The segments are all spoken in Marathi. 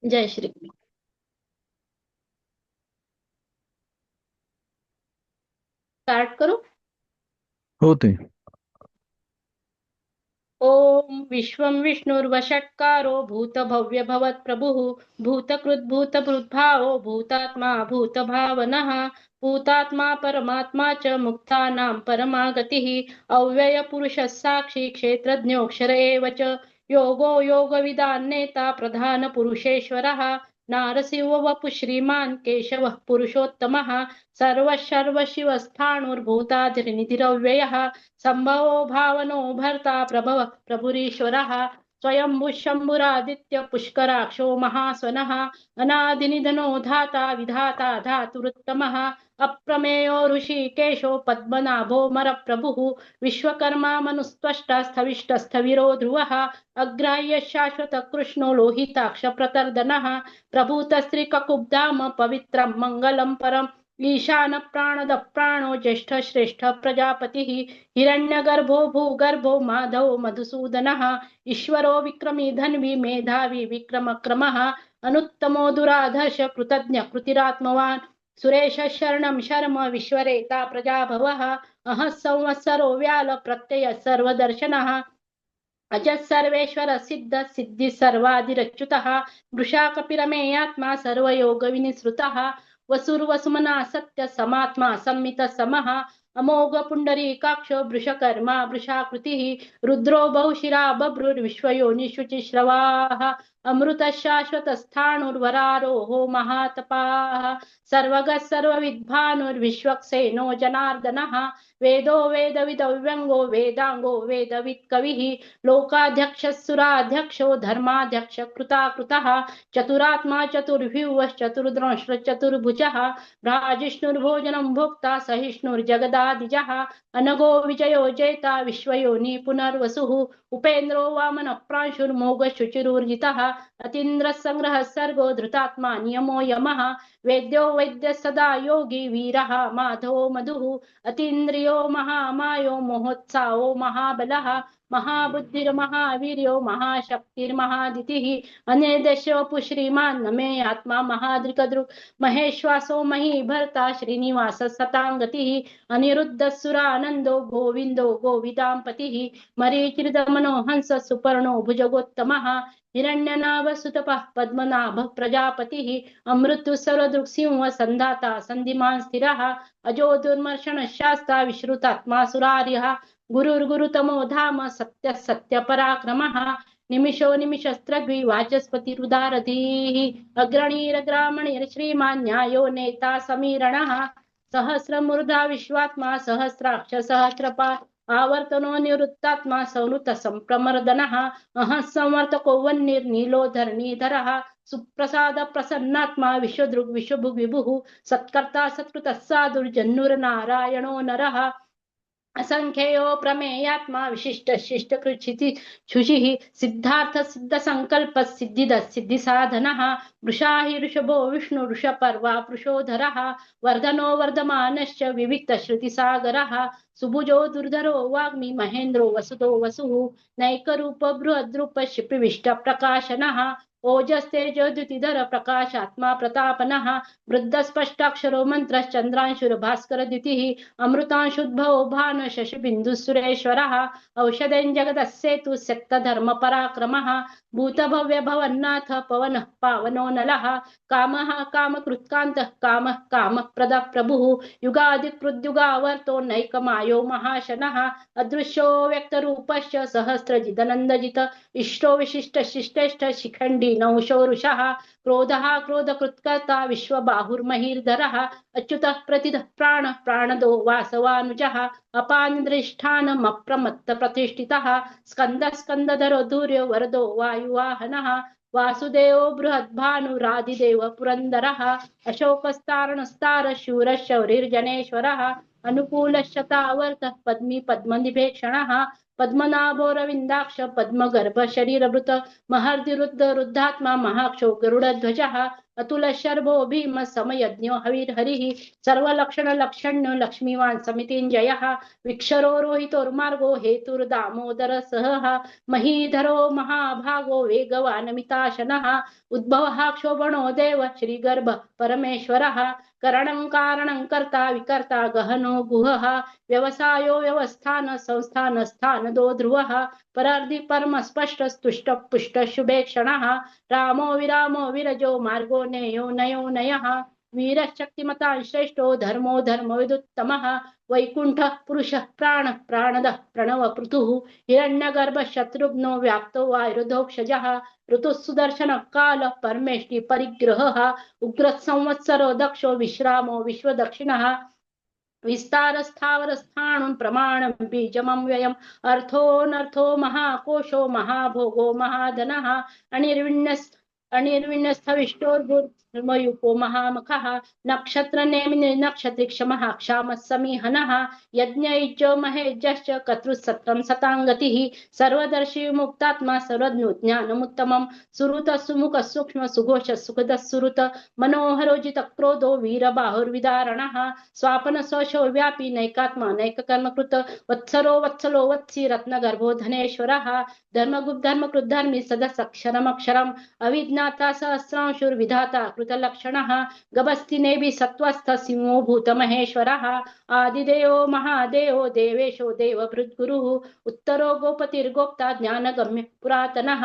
जय श्री। स्टार्ट करू। होते. ओम विश्वं विष्णुर्वषट्कारो भूतभव्य भवत्प्रभुः भूतकृद्भूतभृद्भावो भूतात्मा भूतभावनः भूतात्मा परमात्मा च मुक्तानां परमा गतिः अव्ययपुरुषः साक्षी क्षेत्रज्ञोऽक्षर एव च योगो योगविदान्नेता प्रधानपुरुषेश्वरः नारसिंह वपु श्रीमान् केशवः पुरुषोत्तमः सर्वशिवस्थाणुर्भूतादिर्निधिरव्ययः संभवो भावनो भर्ता प्रभव प्रभुरीश्वरः स्वयंभुः शम्भुरादित्य पुष्कराक्षो महास्वनः अनादिनिधनो धाता विधाता धातुरुत्तमः अप्रमेयो ऋषिकेशो पद्मनाभो मरप्रभुः विश्वकर्मा मनुस्त्वष्टा स्थविष्टस्थविरो ध्रुवः अग्राह्य शाश्वत कृष्णो लोहिताक्ष प्रतर्दनः प्रभूतस्त्रीककुब्धाम पवित्रं मङ्गलं परम् ईशान प्राणद प्राणो ज्येष्ठ श्रेष्ठ प्रजापतिः हिरण्यगर्भो भूगर्भो माधव मधुसूदनः ईश्वरो विक्रमी धन्वी मेधावी विक्रमक्रमः अनुत्तमो दुराधर्ष कृतज्ञ कृतिरात्मवान् सुरेश शरणं शर्म विश्वरेता प्रजाभवः अहः संवत्सरो व्याल प्रत्यय सर्वदर्शनः अजः सर्वेश्वर सिद्ध सिद्धि सर्वादिरच्युतः वृषा कपिरमेयात्मा सर्वयोग विनिसृतः वसुर्वसुमना सत्य समात्मा संमित समः अमोघ पुंडरीकाक्षो वृषकर्मा वृषाकृतिः रुद्रो बहुशिरा बभ्रुर्विश्वयोनिषुचिश्रवाः अमृत शाश्वत स्थाणुर्वरारोहो महातपाः सर्वगः सर्वविद्भानुर्विश्वक्सेनो जनार्दनः वेदो वेदविदव्यङ्गो वेदांगो वेदवित् कविः लोकाध्यक्ष सुराध्यक्षो धर्माध्यक्ष कृताकृतः चतुरात्मा चतुर्भुवः चतुर्द्रंश्र चतुर्भुजः भ्राजिष्णुर्भोजनं भोक्ता सहिष्णुर्जगदादिजः अनगो विजयो जेता विश्वयोनि पुनर्वसुः उपेन्द्रो वामन प्रांशुर्मोघ शुचिरूर्जितः अतीन्द्र संग्रह सर्गो धृतात्मा नियमो यमः वेद्यो वैद्य सदा योगी वीरः माधवो मधुः अतीन्द्रियो महामायो मोहोत्साहो महाबलः महाबुद्धिर्महावीर्यो महाशक्तिर्महादितिः अनेदेशवपु श्रीमान् न मे आत्मा महादृक्दृक् महेश्वासो महीभर्ता श्रीनिवास सताङ्गतिः अनिरुद्धसुरानन्दो गोविन्दो गोविदाम्पतिः मरीचिर्दमनो हंस सुपर्णो भुजगोत्तमः हिरण्यनाभसुतपः पद्मनाभः प्रजापतिः अमृतु सर्वदृक्सिंह सन्धाता सन्धिमान् स्थिरः अजो दुर्मर्षण शास्ता विश्रुतात्मा सुरार्यः गुरुर्गुरुतमो धाम सत्य सत्य पराक्रमः निमिषो निमिषस्त्रग्वी वाचस्पतिरुदारधीः अग्रणीरग्रामणीर् श्रीमान् न्यायो नेता समीरणः सहस्रमूर्धा विश्वात्मा सहस्राक्ष सहस्रपात् आवर्तनो निवृत्तात्मा संवृत संप्रमर्दनः अहः संवर्तको वह्निर्नीलो धरणीधरः सुप्रसाद प्रसन्नात्मा विश्वदृग् विश्वभुग् विभुः सत्कर्ता सत्कृतः साधुर्जन्नुर्नारायणो नरः असंख्ययो प्रमेयात्मा विशिष्ट शिष्ट कृचिति शुचिः सिद्धार्थ सिद्ध संकल्प सिद्धिद सिद्धि साधनः वृषा हि ऋषभो विष्णु ऋषपर्वा वृषोधरः वर्धनो वर्धमानश्च विविक्त श्रुति सागरः सुभुजो दुर्धरो वाग्मी महेन्द्रो वसुतो वसुः नैकरूप बृहद्रूप क्षिप्रविष्ट प्रकाशनः ओजस्तेजो द्युतिधर प्रकाशात्मा प्रतापनः वृद्धस्पष्टाक्षरो मंत्रश्चंद्रांशुर्भास्कर द्युतिः अमृतांशुद्भवो भानु शशिबिन्दुसुरेश्वरः औषधेन जगदस्सेतु सत्यधर्म पराक्रमः भूतभव्य भवन्नाथ पवनः पावनो नलः कामः कामकृत्कान्तः कामः कामप्रदः प्रभुः युगादिकृद्युगावर्तो नैकमायो महाशनः अदृश्यो व्यक्तरूपश्च सहस्रजिदनन्दजित इष्टो विशिष्ट शिष्टेष्ट शिखण्डी नौशोरुषः क्रोधः क्रोधकृत्कर्ता विश्वबाहुर्महीर्धरः अच्युतः प्रतितः प्राणः प्राणदो वासवानुजः अपानिदृष्टानमप्रमत्त प्रतिष्ठितः स्कन्दः स्कन्दधरो धूर्यो वरदो वायुवाहनः वासुदेवो बृहद्भानुरादिदेव पुरन्दरः अशोकस्तारणस्तार शूरः शौरिर्जनेश्वरः अनुकूलशतावर्त पद्मी पद्मनिभेक्षणः पद्मनाभोरविन्दाक्ष पद्मगर्भ शरीरभृत महर्दिरुद्ध रुद्धात्मा महाक्षो गरुडध्वजः अतुलशर्भो भीम समयज्ञो हविर्हरिः सर्वलक्षणलक्षण्यो लक्ष्मीवान् समितिञ्जयः विक्षरो रोहितोर्मार्गो हेतुर्दामोदर सहः महीधरो महाभागो वेगवान् मिताशनः उद्भवः क्षोभणो देव श्रीगर्भ परमेश्वरः करणं कारणं कर्ता विकर्ता गहनो गुहः व्यवसायो व्यवस्थान संस्थान स्थानदो ध्रुवः परार्धि परम स्पष्ट स्तुष्ट पुष्ट शुभेक्षणः रामो विरामो विरजो मार्गो नेयो नयो नयः वीरशक्तिमता श्रेष्ठो धर्मो धर्मविदुत्तमः वैकुंठ पुरुष प्राण प्राणद प्रणव पृथुः हिरण्यगर्भ शत्रुघ्नो व्याप्तो वायुर्धोक्षजः ऋतु सुदर्शन काल परमेष्टि परिग्रहः उग्र संवत्सरो दक्षो विश्रामो विश्वदक्षिणः विस्तार स्थावर स्थाणुं प्रमाणं बीजमं व्ययम् अर्थोऽनर्थो महाकोशो महाभोगो महाधनः अनिर्विण्यस्थविष्टोर्भूर्मयुपो महामखः नक्षत्रनेमिनि नक्षत्रिक्षमः क्षामः समीहनः यज्ञयुज्यो महेज्यश्च कर्तृसत्रं सताङ्गतिः सर्वदर्शी मुक्तात्मा सर्वज्ञो ज्ञानमुत्तमं सुहृत सुमुख सूक्ष्म सुघोष सुखद सुहृत मनोहरोजित क्रोधो वीरबाहुर्विदारणः स्वापन स्वशो व्यापी नैकात्मा नैककर्मकृत वत्सरो वत्सलो वत्सी रत्नगर्भो धनेश्वरः धर्मगुप्त धर्मकृत धर्मी सदसक्षरमक्षरम् अविज्ञाता सहस्रांशुर्विधाता कृतलक्षणः गभस्तिनेभि सत्त्वस्थ सिंहो भूतमहेश्वरः आदिदेवो महादेवो देवेशो देवभृद्गुरुः उत्तरो गोपतिर्गोप्ता ज्ञानगम्य पुरातनः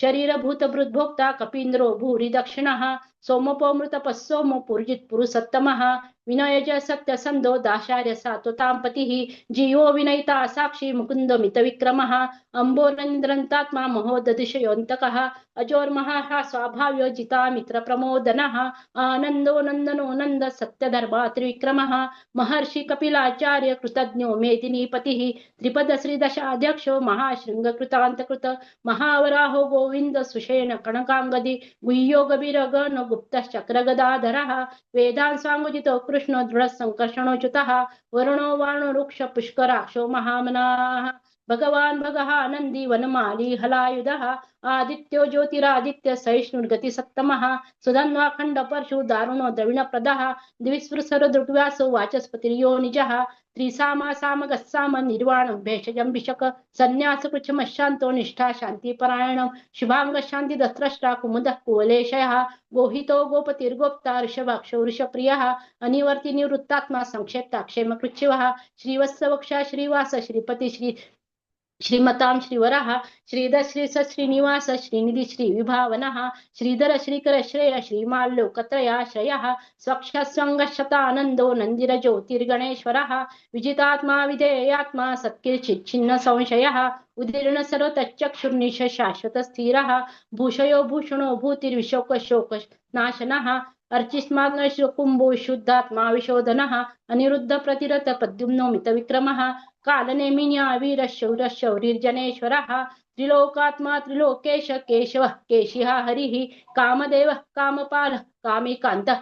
शरीरभूतभृद्भोक्ता कपीन्द्रो भूरि दक्षिणः सोमोपमृतपस्सोमो पुर्जित् पुरुषोत्तमः विनयज सत्यसन्धो दाशार्य सात्वतांपतिः जीवो विनयिता साक्षी मुकुन्द मितविक्रमः अम्बोरनिन्द्रन्तात्मा महोदधिशयोऽन्तकः अजोर्महा स्वाभाव्यो जिता मित्र प्रमोदनः आनन्दो नन्दनो नन्द सत्यधर्मा त्रिविक्रमः महर्षि कपिलाचार्य कृतज्ञो मेदिनीपतिः त्रिपद श्रीदशाध्यक्षो महाशृङ्गकृतान्तकृत महावराहो गोविन्द सुषेण कणकाङ्गदि गुह्यो गभीरगण गुप्तश्चक्रगदाधरः वेदान् स्वाङ्गुजितो कृष्णो दृढ संकर्षणोच्युतः वरुणो वाणो वृक्ष पुष्कराक्षो महामनाः भगवान् भगः नन्दी वनमाली हलायुधः आदित्यो ज्योतिरादित्य सहिष्णुर्गति सत्तमः सुधन्वाखण्ड परशु दारुणो द्रविणप्रदः द्विस्पृशरो दृग्व्यासो वाचस्पतिर्यो निजः त्रिसामा सामगस्साम निर्वाणं भेषजं विशक संन्यास कृच्छमशान्तो निष्ठा शान्तिपरायणं शुभांग शान्ति दस्त्रष्टा कुमुदः कुवलेशयः गोहितो गोपतिर्गोप्ता ऋषभाक्षो वृषप्रियः अनिवर्ति निवृत्तात्मा संक्षेप्ता क्षेमकृच्छिवः श्रीवत्सवक्षा श्रीवास श्रीपति श्रीमतां श्रीवरः श्रीधर श्रीस श्रीनिवास श्रीनिधि श्रीविभावनः श्रीधर श्रीकर श्रेय श्रीमाल्लोकत्रयाश्रयः स्वक्षस्वङ्गशतानन्दो नन्दिर ज्योतिर्गणेश्वरः विजितात्मा विधेयात्मा सत्कीर्चिच्छिन्न संशयः उदीर्ण सर्वतच्चक्षुर्निश शाश्वत स्थिरः भूषयो भूषणो भूतिर्विशोकशोक नाशनः अर्चिस्माग्न कुम्भो शुद्धात्मा विशोधनः अनिरुद्ध प्रतिरत प्रद्युम्नो मितविक्रमः कालनेमिन्या वीर शौर शौरिर्जनेश्वरः त्रिलोकात्मा त्रिलोकेश केशवः केशिः हरिः कामदेवः कामपालः कामिकान्तः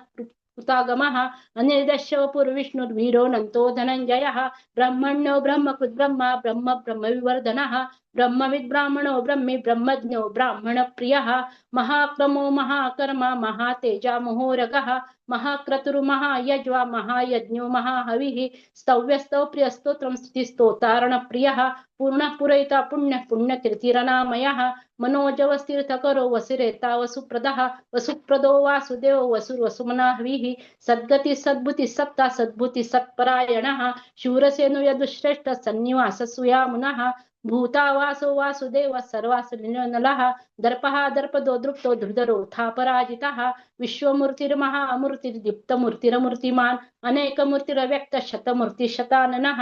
कृतागमः अनिर्दश्यव पुरविष्णुर्वीरो नन्तो धनञ्जयः ब्रह्मण्यो ब्रह्मकृत् ब्रह्मा ब्रह्म ब्रह्मविवर्धनः ब्रह्मविद् ब्राह्मणो ब्रह्मी ब्रह्मज्ञो ब्राह्मणप्रियः महाक्रमो महाकर्मा महातेजा महोरगः महाक्रतुर्महायज्वा महायज्ञो महाहविः स्तव्यस्तोप्रियस्तोत्रं स्तुतिस्तोतारणप्रियः पूर्णः पुरयिता पुण्यः पुण्यकीर्तिरनामयः मनोजवस्तीर्थकरो वसिरेता वसुप्रदः वसुप्रदो वासुदेवो वसुर्वसुमनाहविः सद्गति सद्भुति सत्ता सद्भुति सत्परायणः शूरसेनो यदुश्रेष्ठ सन्निवास सुयामुनः भूतावासो वासुदेव सर्वासुनलः दर्पः दर्पदो दृप्तो धृधरोऽथा पराजितः विश्वमूर्तिर्महामूर्तिर्दीप्तमूर्तिरमूर्तिमान् अनेकमूर्तिरव्यक्त शतमूर्तिशताननः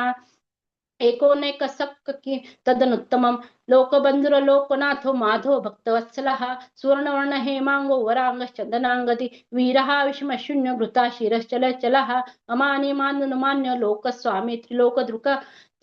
एकोनेक सक्की तदनुत्तमं लोकबन्धुरलोकनाथो माधो भक्तवत्सलः सुवर्णवर्ण हेमांगो वरांगश्चन्दनांगति वीरः विषमशून्य घृता शिरश्चलचलः अमानिमान्यनुमान्य लोकस्वामी त्रिलोकधृक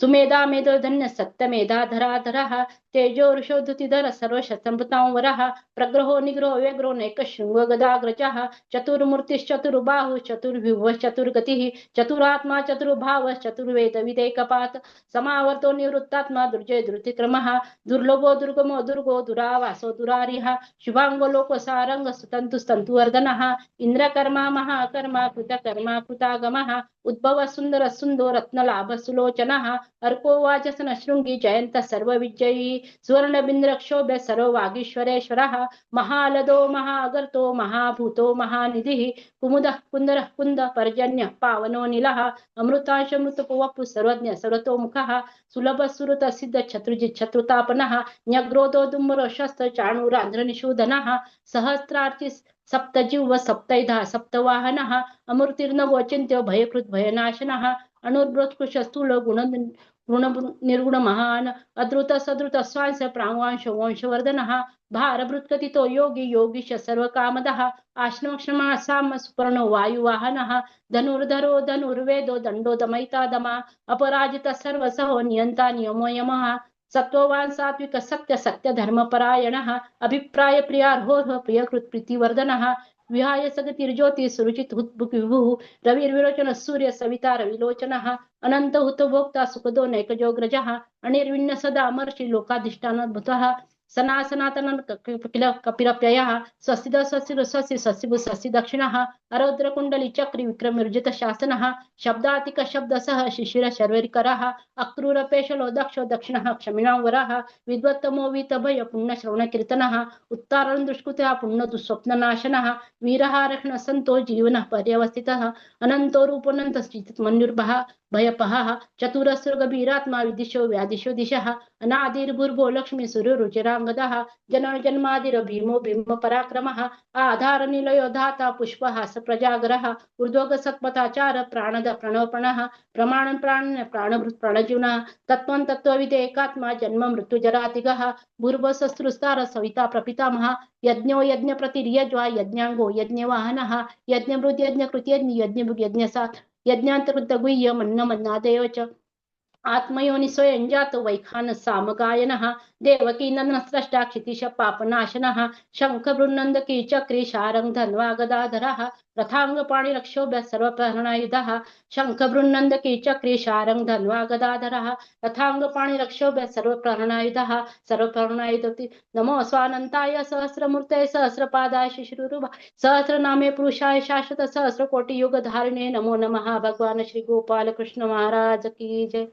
सुमेधा मेधो धन्य सत्यमेधा धराधरः तेजो ऋषोधुतिधर सर्व शतंभतां वरः प्रग्रहो निग्रहो व्यग्रो नैक शृंग गदाग्रजः चतुर्मूर्तिश्चतुर्बाहुः चतुर्व्यूहः चतुर्गतिः चतुरात्मा चतुर्भावः चतुर्वेद विदेकपात समावर्तो निवृत्तात्मा दुर्जय धृतिक्रमः दुर्लभो दुर्गमो दुर्गो दुरावासो दुरारिः शुभांगो लोकसारंग स्तंतु स्तंतुवर्धनः इंद्रकर्मा महाकर्मा कृतकर्मा कृतागमः उद्भव सुंदर सुंदो रत्नलाभ सुलोचनः अर्को वाचसन शृंगी जयंत सर्वविजयी सुवर्णबिंद्रक्षोभ्य सर्ववागीश्वरेश्वरः महालदो महागर्तो महाभूतो महानिधिः कुमुदः कुन्दरः कुन्द पर्जन्य पावनो नीलः अमृतांशमृतपवपु सर्वज्ञ सर्वतोमुखः सुलभ सुरत सिद्ध शत्रुजित शत्रुतापनः न्यग्रोधो दुम्बरो शस्त्र चाणूरांध्रनिषूदनः सहस्रार्चि सप्तजिह्व सप्तैधा सप्तवाहनः अमृतिर्नवोचिन्त्यो भयकृत भयनाशनः अणुर्बृत्कृश स्थूल गुण निर्गुण महान अद्रुत सद्रुत स्वांश प्रांवांश वंशवर्धनः भारभृत्कथितो योगी योगीश सर्वकामदः आश्रमक्षमा साम सुपर्णो वायुवाहनः धनुर्धरो धनुर्वेदो दंडो दमयिता दमा अपराजित सर्वसहो नियंता नियमो यमः सत्ववान सात्विक सत्य सत्य धर्मपरायणः अभिप्राय प्रियार्होर्ह प्रियकृत प्रीतिवर्धनः विहाय सगतिर्ज्योति सुरुचित हुतभुक विभुः रविर्विरोचन सूर्य सविता रविलोचनः अनंत हुत भोक्ता सुखदो नैकजोग्रजः अनिर्विण्ण सदा अमर्षि लोकाधिष्ठानभूतः सना सनातन कपिलप्ययः स्वस्तिद स्वस्ति स्वस्ति स्वस्तिभु स्वस्ति दक्षिणः अरौद्र कुंडली चक्री विक्रमर्जित शासनः शब्दातिक शब्दसः शिशिर शर्वरिकरः अक्रूरपेशलो दक्षो दक्षिणः क्षमिणां वरः विद्वत्तमो वीतभय पुण्य श्रवण कीर्तनः उत्तारण दुष्कृतः पुण्य दुःस्वप्ननाशनः वीरः रक्षण संतो जीवनः पर्यवस्थितः अनंतो रूपोऽनंत स्थित मन्युर्भः भयपहः चतुरस्र गभीरात्मा विदिशो व्यादिशो दिशः अनादिर्भुर्भो लक्ष्मी सूर्यरुचिरांगदः जनन जन्मादिर भीमो भीम पराक्रमः आधार निलयो धाता पुष्पहास प्रजागरः ऊर्ध्वग सत्पथाचार प्राणद प्रणवपणः प्रमाण प्राण प्राणभृत प्राणजीवनः तत्त्वं तत्त्वविद एकात्मा जन्म मृत्यु जरातिगः भूर्भुवस्सुस्तार सविता प्रपितामहः यज्ञो यज्ञ प्रतिर्यज्वा यज्ञांगो यज्ञवाहनः यज्ञमृद यज्ञकृत यज्ञ यज्ञभुग यज्ञसात् यज्ञांतकृत गुह्य मन्न मन्नादयो च आत्मयोनि स्वयं जातो वैखान सामगायनः देवकी नंदन स्रष्टा क्षितिश पापनाशनः शंख बृन्नंदकी चक्री शारंग धन्वा गदाधरः रथांग पाणि रक्षोभ्य सर्वप्रहरणायुधः शंख बृन्नंदकी चक्री शारंग धन्वा गदाधरः रथांग पाणि रक्षोभ्य सर्वप्रहरणायुधः सर्वप्रहरणायुधति नमो स्वानंताय सहस्रमूर्तये सहस्रपादाय शिशिरुरुभा सहस्रनामे पुरुषाय शाश्वत सहस्रकोटि युग धारिणे नमो नमः भगवान श्री गोपाल कृष्ण महाराज की जय।